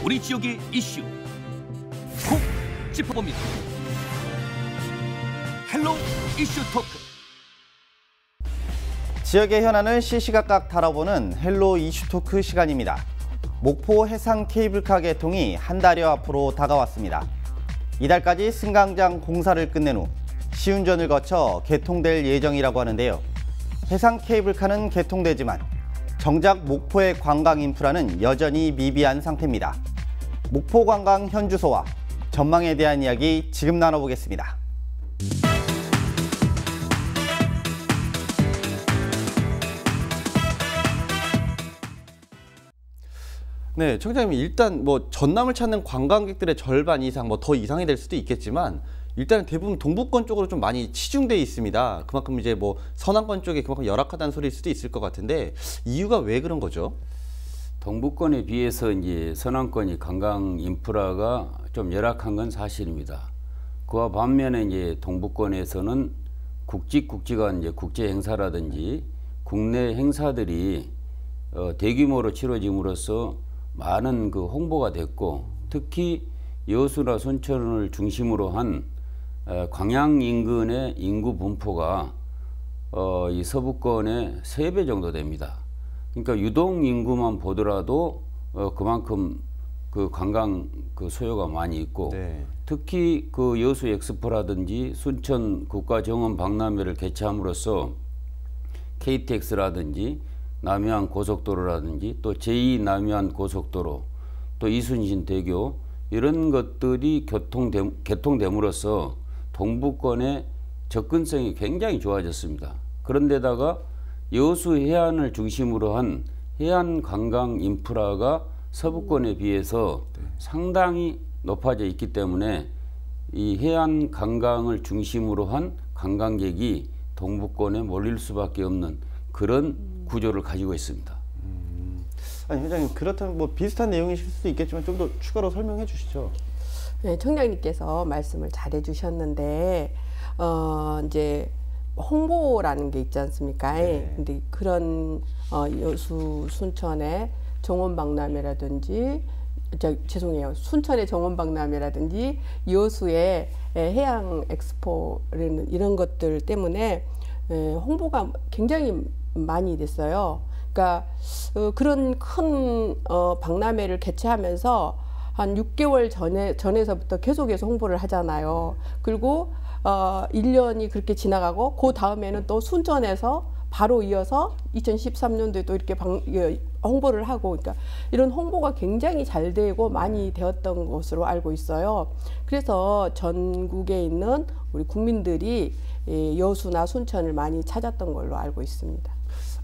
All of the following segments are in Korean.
우리 지역의 이슈 콕 짚어봅니다. 헬로 이슈 토크. 지역의 현안을 시시각각 다뤄보는 헬로 이슈 토크 시간입니다. 목포 해상 케이블카 개통이 한 달여 앞으로 다가왔습니다. 이달까지 승강장 공사를 끝낸 후 시운전을 거쳐 개통될 예정이라고 하는데요. 해상 케이블카는 개통되지만 정작 목포의 관광 인프라는 여전히 미비한 상태입니다. 목포 관광 현주소와 전망에 대한 이야기 지금 나눠보겠습니다. 네, 청장님, 일단 전남을 찾는 관광객들의 절반 이상, 더 이상이 될 수도 있겠지만 일단 대부분 동부권 쪽으로 좀 많이 치중돼 있습니다. 그만큼 이제 서남권 쪽에 그만큼 열악하다는 소리일 수도 있을 것 같은데 이유가 왜 그런 거죠? 동부권에 비해서 이제 서남권이 관광 인프라가 좀 열악한 건 사실입니다. 그와 반면에 이제 동부권에서는 국직간 이제 국제 행사라든지 국내 행사들이 대규모로 치러짐으로써 많은 홍보가 됐고, 특히 여수나 순천을 중심으로 한 광양 인근의 인구 분포가 이 서부권의 3배 정도 됩니다. 그러니까 유동 인구만 보더라도 그만큼 관광 소요가 많이 있고, 네. 특히 여수 엑스포라든지 순천 국가정원 박람회를 개최함으로써 KTX라든지 남해안 고속도로라든지 또 제2 남해안 고속도로, 또 이순신대교, 이런 것들이 개통됨으로써 동부권의 접근성이 굉장히 좋아졌습니다. 그런데다가 여수 해안을 중심으로 한 해안 관광 인프라가 서부권에 비해서 상당히 높아져 있기 때문에 이 해안 관광을 중심으로 한 관광객이 동부권에 몰릴 수밖에 없는 그런 구조를 가지고 있습니다. 아니, 회장님, 그렇다면 비슷한 내용이실 수도 있겠지만 좀 더 추가로 설명해 주시죠. 네, 청장님께서 말씀을 잘해 주셨는데 이제 홍보라는 게 있지 않습니까? 네. 근데 그런 여수 순천의 정원박람회라든지 죄송해요. 순천의 정원박람회라든지 여수의 해양 엑스포라는 이런 것들 때문에 홍보가 굉장히 많이 됐어요. 그러니까 그런 큰 박람회를 개최하면서 한 6개월 전에서부터 계속해서 홍보를 하잖아요. 그리고 1년이 그렇게 지나가고 그 다음에는 또 순천에서 바로 이어서 2013년도에 또 이렇게 홍보를 하고, 그러니까 이런 홍보가 굉장히 잘 되고 많이 되었던 것으로 알고 있어요. 그래서 전국에 있는 우리 국민들이 여수나 순천을 많이 찾았던 걸로 알고 있습니다.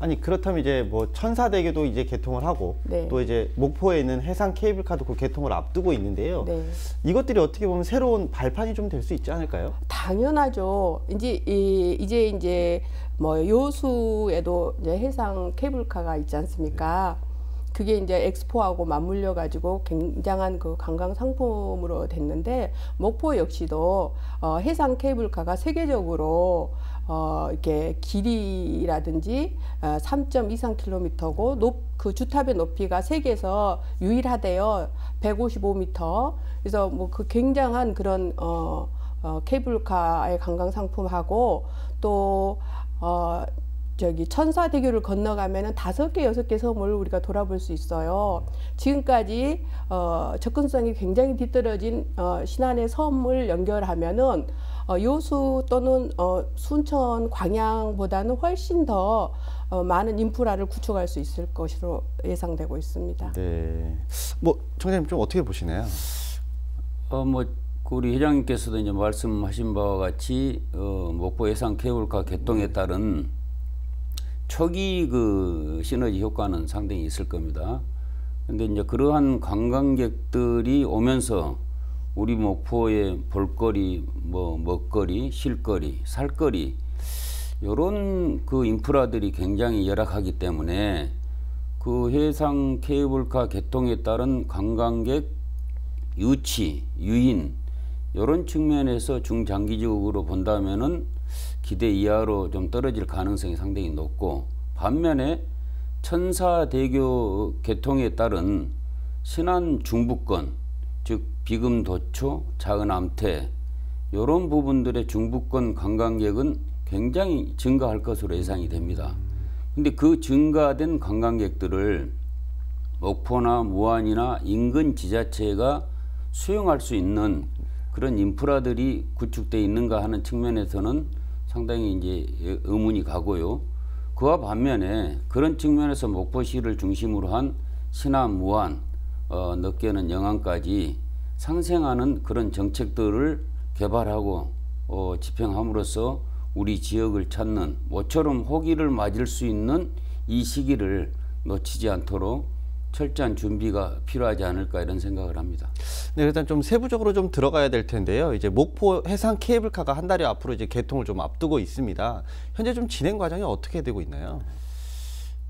아니, 그렇다면 이제 천사대교도 이제 개통을 하고, 네. 또 이제 목포에 있는 해상 케이블카도 그 개통을 앞두고 있는데요. 네. 이것들이 어떻게 보면 새로운 발판이 좀 될 수 있지 않을까요? 당연하죠. 이제 여수에도 이제 해상 케이블카가 있지 않습니까? 네. 그게 이제 엑스포하고 맞물려 가지고 굉장한 관광 상품으로 됐는데, 목포 역시도 해상 케이블카가 세계적으로 이렇게 길이라든지 3.23km고 그 주탑의 높이가 세계에서 유일하대요. 155m. 그래서 그 굉장한 그런 케이블카의 관광 상품하고, 또 천사대교를 건너가면은 5개, 6개 섬을 우리가 돌아볼 수 있어요. 지금까지 접근성이 굉장히 뒤떨어진 신안의 섬을 연결하면은 여수 또는 순천, 광양보다는 훨씬 더 많은 인프라를 구축할 수 있을 것으로 예상되고 있습니다. 네. 청장님 좀 어떻게 보시나요? 우리 회장님께서도 이제 말씀하신 바와 같이 목포 해상 케이블카 개통에 따른 초기 시너지 효과는 상당히 있을 겁니다. 근데 이제 그러한 관광객들이 오면서 우리 목포의 볼거리, 먹거리, 쉴거리, 살거리, 이런 인프라들이 굉장히 열악하기 때문에 해상 케이블카 개통에 따른 관광객 유치, 유인, 이런 측면에서 중장기적으로 본다면은 기대 이하로 좀 떨어질 가능성이 상당히 높고, 반면에 천사대교 개통에 따른 신안 중부권, 즉 비금 도초, 작은 암태 이런 부분들의 중부권 관광객은 굉장히 증가할 것으로 예상이 됩니다. 근데 그 증가된 관광객들을 목포나 무안이나 인근 지자체가 수용할 수 있는 그런 인프라들이 구축되어 있는가 하는 측면에서는 상당히 이제 의문이 가고요. 그와 반면에 그런 측면에서 목포시를 중심으로 한 신안, 무안, 늦게는 영안까지 상생하는 그런 정책들을 개발하고 집행함으로써 우리 지역을 찾는 모처럼 호기를 맞을 수 있는 이 시기를 놓치지 않도록 철저한 준비가 필요하지 않을까 이런 생각을 합니다. 네, 일단 좀 세부적으로 좀 들어가야 될 텐데요. 이제 목포 해상 케이블카가 한 달여 앞으로 이제 개통을 좀 앞두고 있습니다. 현재 좀 진행 과정이 어떻게 되고 있나요?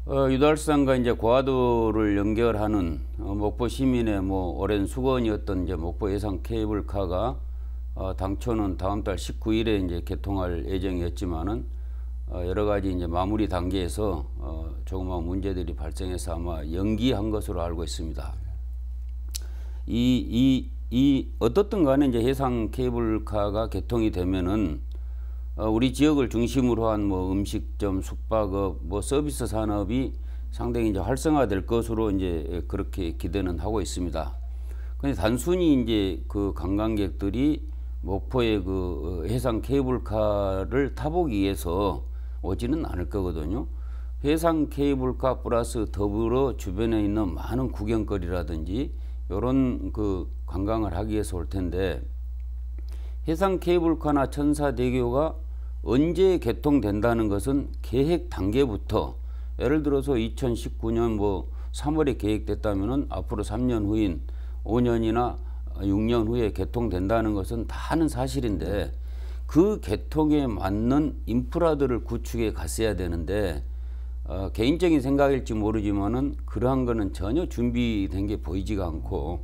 유달산과 이제 고화도를 연결하는 목포 시민의 뭐 오랜 수건이었던 이제 목포 해상 케이블카가 당초는 다음 달 19일에 이제 개통할 예정이었지만은 여러 가지 이제 마무리 단계에서 조그마한 문제들이 발생해서 아마 연기한 것으로 알고 있습니다. 어떻든 간에 이제 해상 케이블카가 개통이 되면은 우리 지역을 중심으로 한 뭐 음식점, 숙박업, 뭐 서비스 산업이 상당히 이제 활성화될 것으로 이제 그렇게 기대는 하고 있습니다. 근데 단순히 이제 그 관광객들이 목포의 그 해상 케이블카를 타보기 위해서 오지는 않을 거거든요. 해상 케이블카 플러스 더불어 주변에 있는 많은 구경거리라든지 이런 그 관광을 하기 위해서 올 텐데 해상 케이블카나 천사대교가 언제 개통된다는 것은 계획 단계부터 예를 들어서 2019년 뭐 3월에 계획됐다면은 앞으로 3년 후인 5년이나 6년 후에 개통된다는 것은 다 아는 사실인데 그 개통에 맞는 인프라들을 구축해 갔어야 되는데 개인적인 생각일지 모르지만은 그러한 거는 전혀 준비된 게 보이지가 않고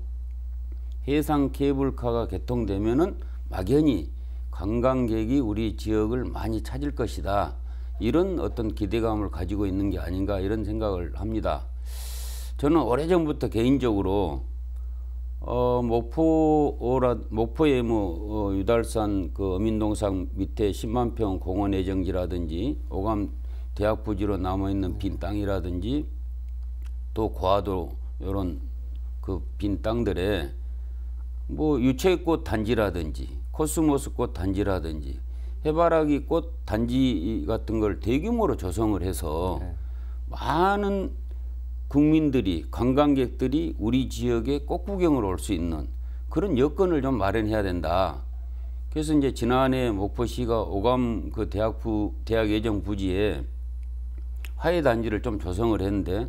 해상 케이블카가 개통되면은 막연히 관광객이 우리 지역을 많이 찾을 것이다. 이런 어떤 기대감을 가지고 있는 게 아닌가 이런 생각을 합니다. 저는 오래전부터 개인적으로 목포의 뭐 유달산 그 어민동상 밑에 10만 평 공원 예정지라든지 오감 대학 부지로 남아 있는 빈 땅이라든지 또 고화도 이런 그 빈 땅들에 뭐 유채꽃 단지라든지 코스모스 꽃 단지라든지 해바라기 꽃 단지 같은 걸 대규모로 조성을 해서 많은 국민들이 관광객들이 우리 지역에 꽃구경을 올 수 있는 그런 여건을 좀 마련해야 된다. 그래서 이제 지난해 목포시가 오감 그 대학 예정 부지에 화훼 단지를 좀 조성을 했는데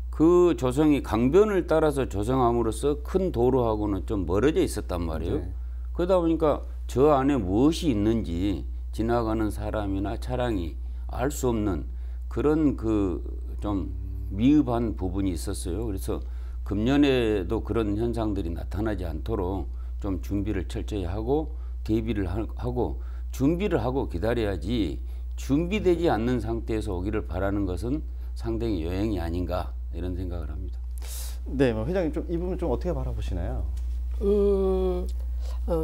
그 조성이 강변을 따라서 조성함으로써 큰 도로하고는 좀 멀어져 있었단 말이에요. 네. 그러다 보니까 저 안에 무엇이 있는지 지나가는 사람이나 차량이 알 수 없는 그런 그 좀 미흡한 부분이 있었어요. 그래서 금년에도 그런 현상들이 나타나지 않도록 좀 준비를 철저히 하고 대비를 하고 준비를 하고 기다려야지 준비되지 않는 상태에서 오기를 바라는 것은 상당히 요행이 아닌가 이런 생각을 합니다. 네, 회장님 좀 이 부분 좀 어떻게 바라보시나요?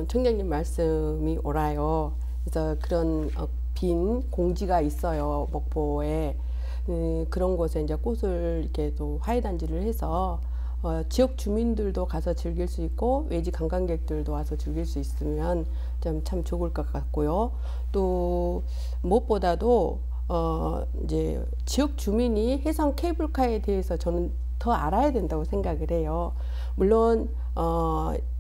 청장님 말씀이 옳아요. 그래서 그런 빈 공지가 있어요. 목포에 그런 곳에 이제 꽃을 이렇게 또 화훼단지를 해서 지역 주민들도 가서 즐길 수 있고 외지 관광객들도 와서 즐길 수 있으면 참 좋을 것 같고요. 또 무엇보다도 이제 지역 주민이 해상 케이블카에 대해서 저는 더 알아야 된다고 생각을 해요. 물론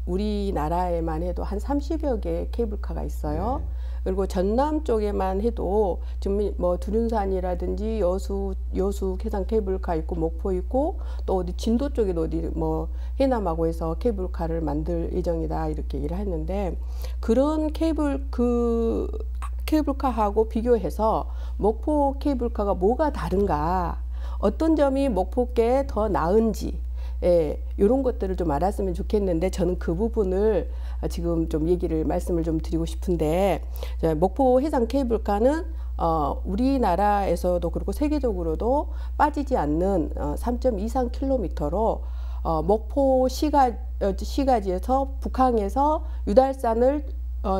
우리나라에만 해도 한 30여 개의 케이블카가 있어요. 네. 그리고 전남 쪽에만 해도 지금 뭐 두륜산이라든지 여수 해상 케이블카 있고 목포 있고 또 어디 진도 쪽에도 어디 뭐 해남하고 해서 케이블카를 만들 예정이다 이렇게 얘기를 했는데 그런 케이블카하고 비교해서 목포 케이블카가 뭐가 다른가, 어떤 점이 목포께 더 나은지 이런 것들을 좀 알았으면 좋겠는데 저는 그 부분을 지금 좀 말씀을 좀 드리고 싶은데 목포 해상 케이블카는 우리나라에서도 그렇고 세계적으로도 빠지지 않는 3.23km로 목포 시가지에서 북항에서 유달산을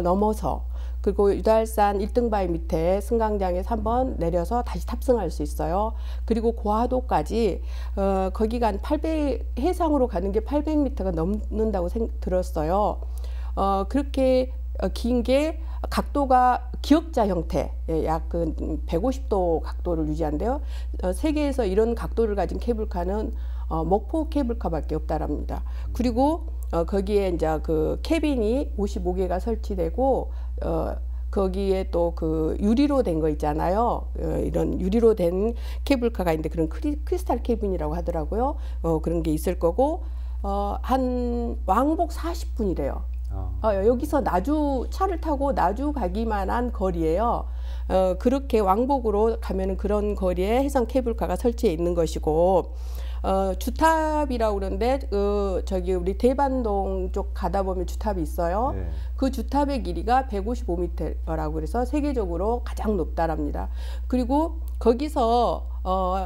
넘어서 그리고 유달산 1등바위 밑에 승강장에서 한번 내려서 다시 탑승할 수 있어요. 그리고 고하도까지 거기가 한 800 해상으로 가는 게 800m가 넘는다고 들었어요. 그렇게 긴 게 각도가 기역자 형태, 약 150도 각도를 유지한대요. 세계에서 이런 각도를 가진 케이블카는 목포 케이블카밖에 없다랍니다. 그리고 거기에 이제 그 캐빈이 55개가 설치되고 거기에 또 그 유리로 된 거 있잖아요. 이런 유리로 된 케이블카가 있는데 그런 크리스탈 캐빈이라고 하더라고요. 그런 게 있을 거고 한 왕복 40분이래요. 여기서 차를 타고 나주 가기만 한 거리예요. 그렇게 왕복으로 가면은 그런 거리에 해상 케이블카가 설치해 있는 것이고 주탑이라고 그러는데 저기 우리 대반동 쪽 가다 보면 주탑이 있어요. 네. 그 주탑의 길이가 155m라고 그래서 세계적으로 가장 높다랍니다. 그리고 거기서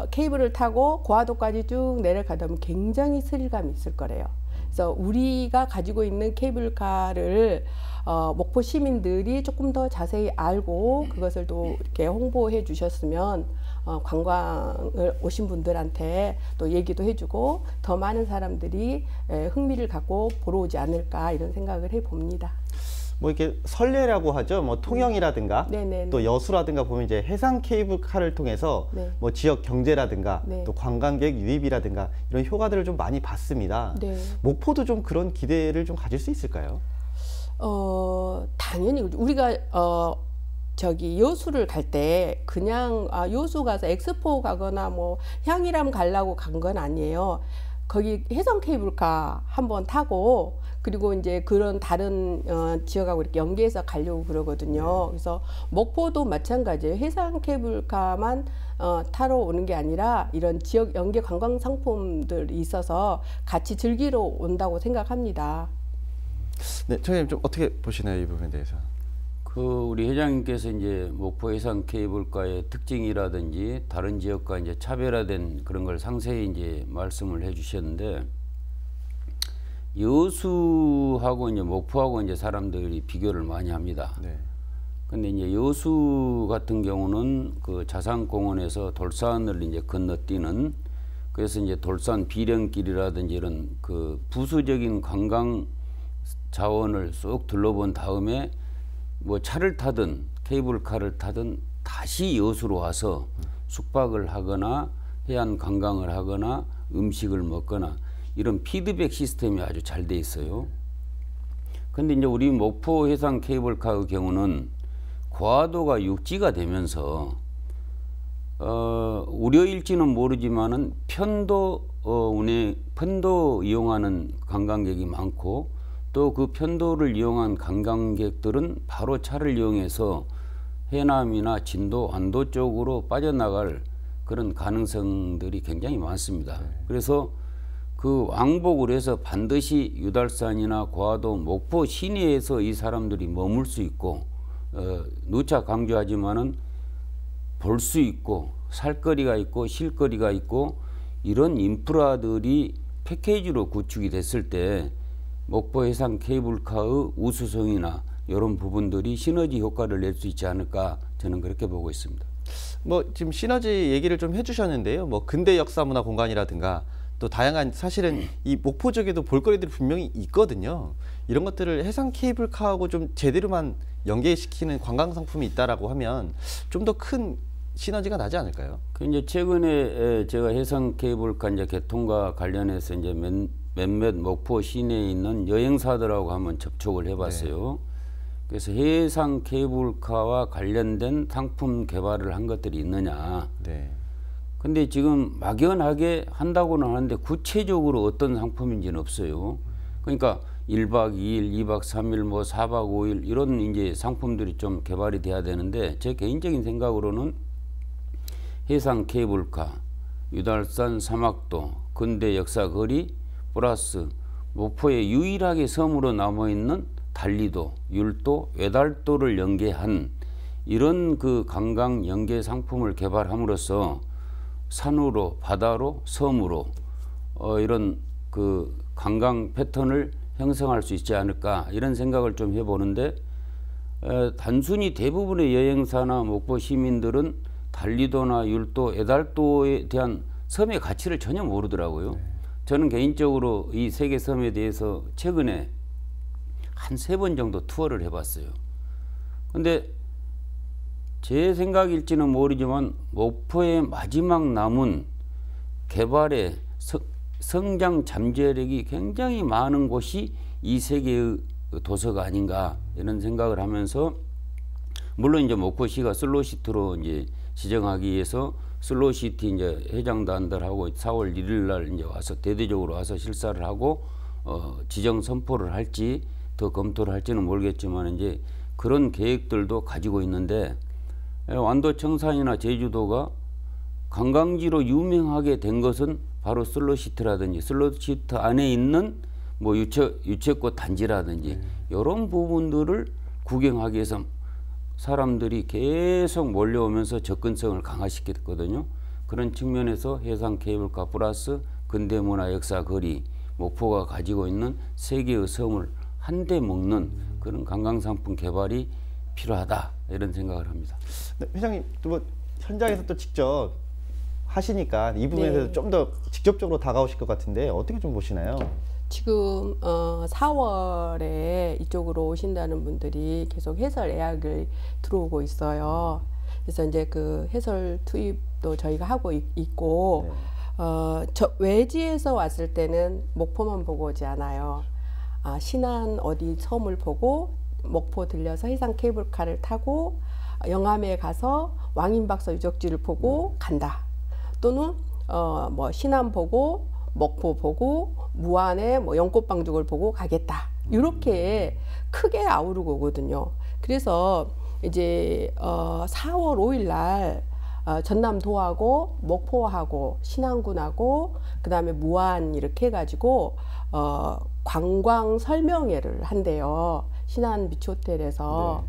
케이블을 타고 고하도까지 쭉 내려가다 보면 굉장히 스릴감이 있을 거래요. 그래서 우리가 가지고 있는 케이블카를 목포 시민들이 조금 더 자세히 알고 그것을 또 이렇게 홍보해 주셨으면 관광을 오신 분들한테 또 얘기도 해주고 더 많은 사람들이 흥미를 갖고 보러 오지 않을까 이런 생각을 해봅니다. 뭐 이렇게 선례라고 하죠. 뭐 통영이라든가 네네네. 또 여수라든가 보면 이제 해상 케이블카를 통해서 네. 뭐 지역 경제라든가 네. 또 관광객 유입이라든가 이런 효과들을 좀 많이 봤습니다. 네. 목포도 좀 그런 기대를 좀 가질 수 있을까요? 당연히 우리가 저기 여수를 갈 때 그냥 여수 가서 엑스포 가거나 뭐 향일암 가려고 간 건 아니에요. 거기 해상 케이블카 한번 타고 그리고 이제 그런 다른 지역하고 이렇게 연계해서 가려고 그러거든요. 그래서 목포도 마찬가지예요. 해상 케이블카만 타러 오는 게 아니라 이런 지역 연계 관광 상품들이 있어서 같이 즐기러 온다고 생각합니다. 네, 총장님 좀 어떻게 보시나요, 이 부분에 대해서? 우리 회장님께서 이제 목포 해상 케이블카의 특징이라든지 다른 지역과 이제 차별화된 그런 걸 상세히 이제 말씀을 해주셨는데, 여수하고 이제 목포하고 이제 사람들이 비교를 많이 합니다. 네. 근데 이제 여수 같은 경우는 그 자산공원에서 돌산을 이제 건너뛰는, 그래서 이제 돌산 비령길이라든지 이런 그 부수적인 관광 자원을 쏙 둘러본 다음에 뭐 차를 타든 케이블카를 타든 다시 여수로 와서 숙박을 하거나 해안 관광을 하거나 음식을 먹거나 이런 피드백 시스템이 아주 잘 돼 있어요. 근데 이제 우리 목포 해상 케이블카의 경우는 고하도가 육지가 되면서 우려일지는 모르지만은 편도 이용하는 관광객이 많고 또 그 편도를 이용한 관광객들은 바로 차를 이용해서 해남이나 진도, 안도 쪽으로 빠져나갈 그런 가능성들이 굉장히 많습니다. 그래서 그 왕복을 해서 반드시 유달산이나 고하도, 목포 시내에서 이 사람들이 머물 수 있고 누차 강조하지만은 볼 수 있고 살 거리가 있고 쉴 거리가 있고 이런 인프라들이 패키지로 구축이 됐을 때 목포 해상 케이블카의 우수성이나 이런 부분들이 시너지 효과를 낼 수 있지 않을까 저는 그렇게 보고 있습니다. 뭐 지금 시너지 얘기를 좀 해주셨는데요. 뭐 근대 역사문화 공간이라든가 또 다양한 사실은 이 목포 쪽에도 볼거리들이 분명히 있거든요. 이런 것들을 해상 케이블카하고 좀 제대로만 연계시키는 관광 상품이 있다라고 하면 좀 더 큰 시너지가 나지 않을까요? 그 이제 최근에 제가 해상 케이블카 이제 개통과 관련해서 이제 몇몇 목포 시내에 있는 여행사들하고 한번 접촉을 해봤어요. 네. 그래서 해상 케이블카와 관련된 상품 개발을 한 것들이 있느냐. 네. 근데 지금 막연하게 한다고는 하는데 구체적으로 어떤 상품인지는 없어요. 그러니까 1박 2일, 2박 3일, 뭐 4박 5일 이런 이제 상품들이 좀 개발이 돼야 되는데 제 개인적인 생각으로는 해상 케이블카, 유달산 사막도, 근대 역사 거리 플러스 목포에 유일하게 섬으로 남아있는 달리도, 율도, 외달도를 연계한 이런 그 관광 연계 상품을 개발함으로써 산으로, 바다로, 섬으로 이런 그 관광 패턴을 형성할 수 있지 않을까 이런 생각을 좀 해보는데 단순히 대부분의 여행사나 목포 시민들은 달리도나 율도, 애달도에 대한 섬의 가치를 전혀 모르더라고요. 저는 개인적으로 이 세 개 섬에 대해서 최근에 한 3번 정도 투어를 해봤어요. 근데 제 생각일지는 모르지만 목포의 마지막 남은 개발의 성장 잠재력이 굉장히 많은 곳이 이 세 개의 도서가 아닌가 이런 생각을 하면서, 물론 이제 목포시가 슬로시티로 이제 지정하기 위해서 슬로시티 이제 회장단들하고 4월 1일 날 이제 와서 대대적으로 와서 실사를 하고 지정 선포를 할지 더 검토를 할지는 모르겠지만 이제 그런 계획들도 가지고 있는데, 완도 청산이나 제주도가 관광지로 유명하게 된 것은 바로 슬로시티라든지 슬로시티 안에 있는 뭐 유채꽃 단지라든지 이런 부분들을 구경하기 위해서 사람들이 계속 몰려오면서 접근성을 강화시켰거든요. 그런 측면에서 해상 케이블카 플러스 근대문화 역사 거리, 목포가 가지고 있는 세 개의 섬을 한데 먹는 그런 관광상품 개발이 필요하다 이런 생각을 합니다. 네, 회장님 뭐 현장에서 또 직접 하시니까 이 부분에서 네. 좀 더 직접적으로 다가오실 것 같은데 어떻게 좀 보시나요? 지금 4월에 이쪽으로 오신다는 분들이 계속 해설 예약을 들어오고 있어요. 그래서 이제 그 해설 투입도 저희가 하고 있고, 저 외지에서 왔을 때는 목포만 보고 오지 않아요. 신안 어디 섬을 보고 목포 들려서 해상 케이블카를 타고 영암에 가서 왕인박사 유적지를 보고 간다. 또는 뭐 신안 보고 목포 보고 무안에 뭐 연꽃방죽을 보고 가겠다. 이렇게 크게 아우르고 오거든요. 그래서 이제 4월 5일 날 전남도하고 목포하고 신안군하고 그다음에 무안 이렇게 해가지고 관광 설명회를 한대요. 신안 비치 호텔에서.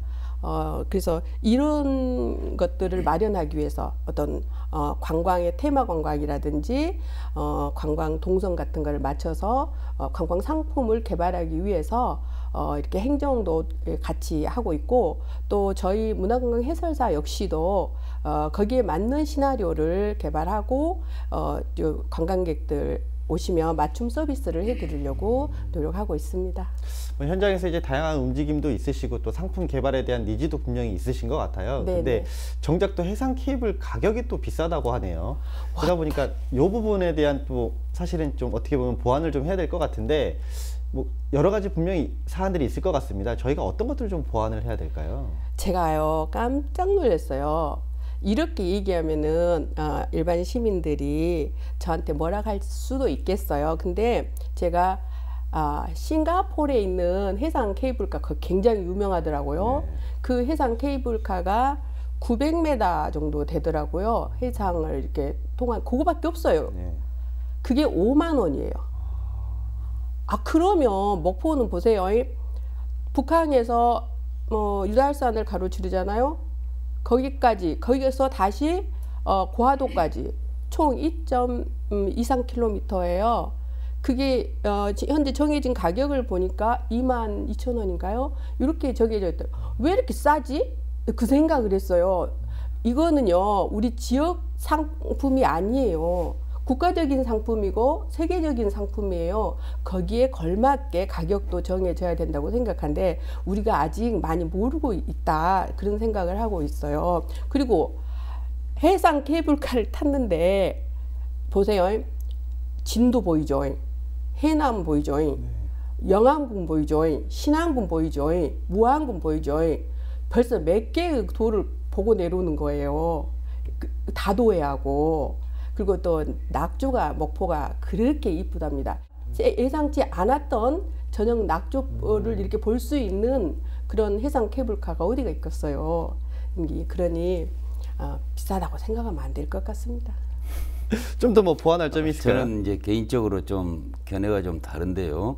그래서 이런 것들을 마련하기 위해서 어떤 관광의 테마 관광이라든지 관광 동선 같은 거를 맞춰서 관광 상품을 개발하기 위해서 이렇게 행정도 같이 하고 있고, 또 저희 문화관광 해설사 역시도 거기에 맞는 시나리오를 개발하고 관광객들 오시면 맞춤 서비스를 해드리려고 노력하고 있습니다. 현장에서 이제 다양한 움직임도 있으시고 또 상품 개발에 대한 니즈도 분명히 있으신 것 같아요. 네네. 근데 정작 또 해상 케이블 가격이 또 비싸다고 하네요. 그러다 보니까 이 부분에 대한 또 사실은 좀 어떻게 보면 보완을 좀 해야 될 것 같은데, 뭐 여러 가지 분명히 사안들이 있을 것 같습니다. 저희가 어떤 것들을 좀 보완을 해야 될까요? 제가요 깜짝 놀랐어요. 이렇게 얘기하면은 일반 시민들이 저한테 뭐라 할 수도 있겠어요. 근데 제가 싱가포르에 있는 해상 케이블카 굉장히 유명하더라고요. 네. 그 해상 케이블카가 900m 정도 되더라고요. 해상을 이렇게 통한 그거밖에 없어요. 네. 그게 5만 원이에요. 그러면 목포는 보세요. 북한에서 유달산을 가로지르잖아요. 거기서 다시 고하도까지 총 2.23km예요. 그게 현재 정해진 가격을 보니까 22,000원인가요? 이렇게 정해져 있다. 왜 이렇게 싸지? 그 생각을 했어요. 이거는요 우리 지역 상품이 아니에요. 국가적인 상품이고 세계적인 상품이에요. 거기에 걸맞게 가격도 정해져야 된다고 생각하는데 우리가 아직 많이 모르고 있다, 그런 생각을 하고 있어요. 그리고 해상 케이블카를 탔는데 보세요. 진도 보이죠? 해남 보이죠? 영암군 보이죠? 신안군 보이죠? 무안군 보이죠? 벌써 몇 개의 도를 보고 내려오는 거예요. 다도해하고. 그리고 또 낙조가 목포가 그렇게 이쁘답니다. 예상치 않았던 저녁 낙조를 이렇게 볼 수 있는 그런 해상 케이블카가 어디가 있겠어요. 그러니 비싸다고 생각하면 안 될 것 같습니다. 좀 더 뭐 보완할 점이 있을까요? 저는 이제 개인적으로 좀 견해가 좀 다른데요.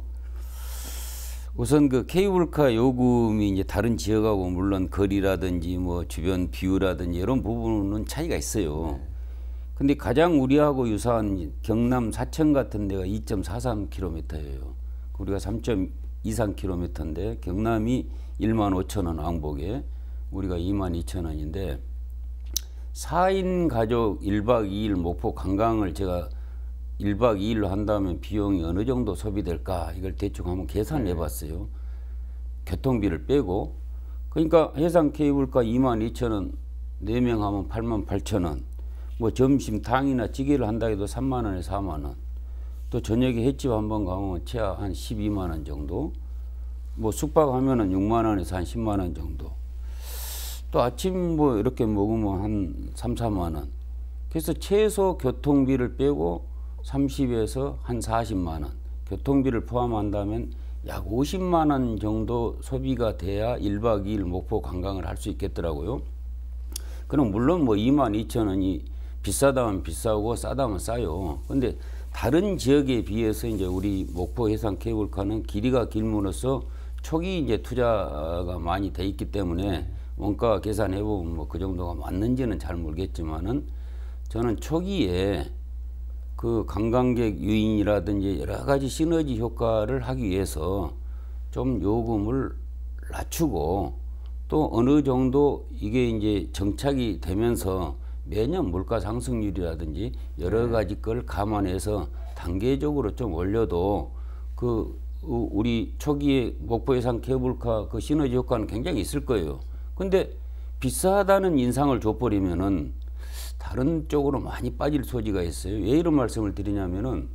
우선 그 케이블카 요금이 이제 다른 지역하고 물론 거리라든지 뭐 주변 뷰라든지 이런 부분은 차이가 있어요. 근데 가장 우리하고 유사한 경남 사천 같은 데가 2.43km예요. 우리가 3.23km인데 경남이 15,000원 왕복에 우리가 22,000원인데 4인 가족 1박 2일 목포 관광을 제가 1박 2일로 한다면 비용이 어느 정도 소비될까 이걸 대충 한번 계산해 봤어요. 교통비를 빼고. 그러니까 해상 케이블카 22,000원 4명 하면 88,000원. 뭐 점심 탕이나 찌개를 한다 해도 3만 원에 4만 원. 또 저녁에 횟집 한번 가면 최하 한 12만 원 정도. 뭐 숙박하면은 6만 원에서 한 10만 원 정도. 또 아침 뭐 이렇게 먹으면 한 3, 4만 원. 그래서 최소 교통비를 빼고 30에서 한 40만 원. 교통비를 포함한다면 약 50만 원 정도 소비가 돼야 1박 2일 목포 관광을 할 수 있겠더라고요. 그럼 물론 뭐 22,000원이 비싸다면 비싸고 싸다면 싸요. 근데 다른 지역에 비해서 이제 우리 목포 해상 케이블카는 길이가 길므로써 초기 이제 투자가 많이 돼 있기 때문에 원가 계산해 보면 뭐 그 정도가 맞는지는 잘 모르겠지만은 저는 초기에 그 관광객 유인이라든지 여러 가지 시너지 효과를 하기 위해서 좀 요금을 낮추고 또 어느 정도 이게 이제 정착이 되면서 매년 물가 상승률이라든지 여러 가지 걸 감안해서 단계적으로 좀 올려도 그 우리 초기에 목포 해상 케이블카 그 시너지 효과는 굉장히 있을 거예요. 근데 비싸다는 인상을 줘버리면은 다른 쪽으로 많이 빠질 소지가 있어요. 왜 이런 말씀을 드리냐면은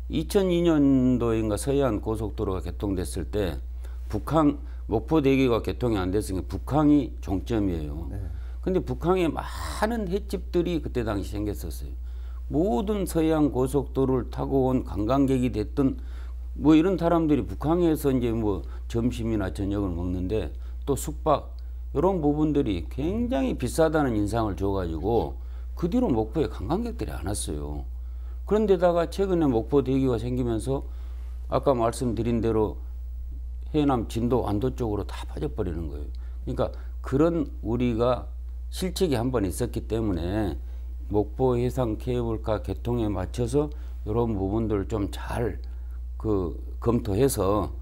2002년도인가 서해안 고속도로가 개통됐을 때 북항 목포대교가 개통이 안 됐으니까 북항이 종점이에요. 네. 근데 북항에 많은 횟집들이 그때 당시 생겼었어요. 모든 서해안 고속도로를 타고 온 관광객이 됐던 뭐 이런 사람들이 북항에서 이제 뭐 점심이나 저녁을 먹는데 또 숙박 이런 부분들이 굉장히 비싸다는 인상을 줘가지고 그 뒤로 목포에 관광객들이 안 왔어요. 그런데다가 최근에 목포대교가 생기면서 아까 말씀드린 대로 해남 진도 완도 쪽으로 다 빠져버리는 거예요. 그러니까 그런 우리가 실책이 한 번 있었기 때문에 목포 해상 케이블카 개통에 맞춰서 이런 부분들을 좀 잘 검토해서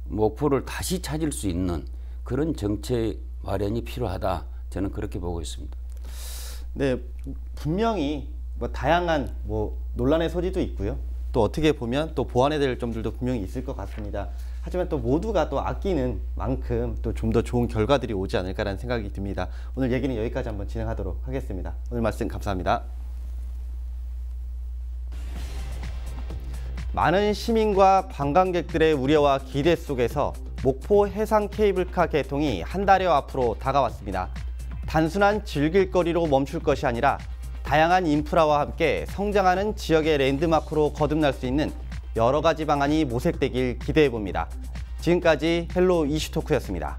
목포를 다시 찾을 수 있는 그런 정책 마련이 필요하다. 저는 그렇게 보고 있습니다. 네, 분명히 뭐 다양한 뭐 논란의 소지도 있고요. 또 어떻게 보면 또 보완해야 될 점들도 분명히 있을 것 같습니다. 하지만 또 모두가 또 아끼는 만큼 또 좀 더 좋은 결과들이 오지 않을까라는 생각이 듭니다. 오늘 얘기는 여기까지 한번 진행하도록 하겠습니다. 오늘 말씀 감사합니다. 많은 시민과 관광객들의 우려와 기대 속에서 목포 해상 케이블카 개통이 한 달여 앞으로 다가왔습니다. 단순한 즐길거리로 멈출 것이 아니라 다양한 인프라와 함께 성장하는 지역의 랜드마크로 거듭날 수 있는 여러 가지 방안이 모색되길 기대해 봅니다. 지금까지 헬로 이슈토크였습니다.